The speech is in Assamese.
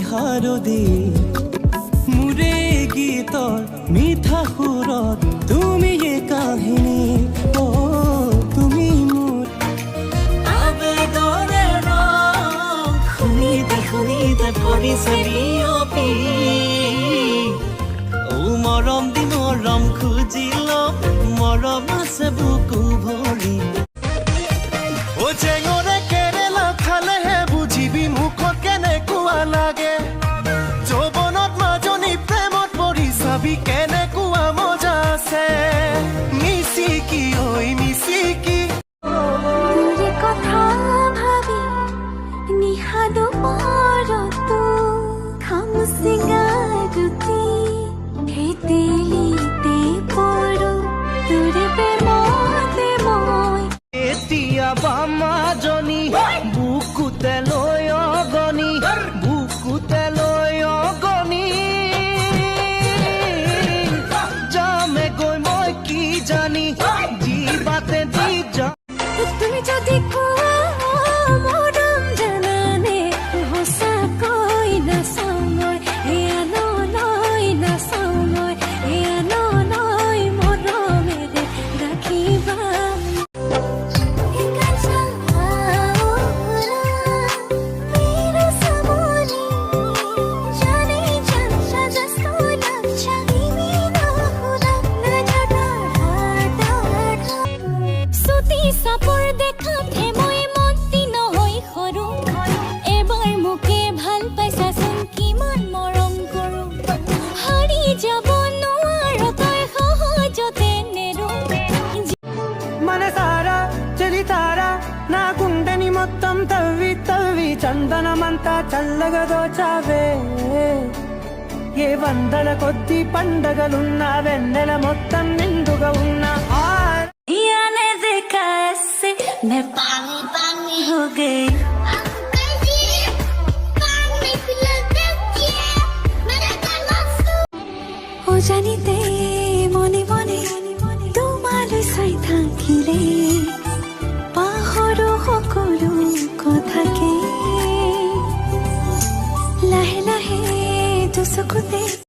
হাৰদি মোৰে গীতৰ মিঠা সুৰত তুমি কাহিনী তুমি মোৰ আবেগৰে ৰং শুনিতে শুনিতে পৰিছে বিয়পি মৰম দি মৰম খুজিল মৰম আছে বুকু ভৰি জেঙৰে কেৰেলা খালেহে বুজিবি মুখত কেনেকুৱা লাগে যৌৱনত মাজনী প্ৰেমত পৰি চাবি কেনেকুৱা মজা আছে মিচিকি ঐ মিচিকি তোৰে কথা ভাবি নিহাদো পৰতো খামুচিঙা দুটি সেই তেলিতে পৰো তোৰে প্ৰেমতে মই এতিয়া বামাজনী বুকুতে লৈ অগনি বুকুতে লৈ অগনি যামে গৈ মই কি জানি জীৱাতে দি যাম তুমি যদি কোৱা মৰম জানানে সঁচাকৈ নাচাওঁ মই এয়া নলয় নাচাওঁ মই এয়া নলয় মৰমেৰে ৰাখিবা চাপৰ দেখাতহে মই মন্তি নহৈ সৰু এবাৰ মোকে ভাল পাইছাচোন কিমান মৰম কৰো হাৰি যাব নোৱাৰ তই সহজতে নেৰো మన సారా చెలి తారా నా గుండెని మొత్తం తవ్వి తవ్వి చందనమంతా చల్లగా దోచావే ఏ వందల కొద్ది పండగలున్నా వెన్నెల మొత్తం నిండుగా ఉన్నా याने देखा ऐसे मैं पानी पानी हो गई ओ জানিতে মনে মনে তোমালৈ চাই থাকিলে পাহৰো সকলো কথাকে লাহে লাহে দুচকুতে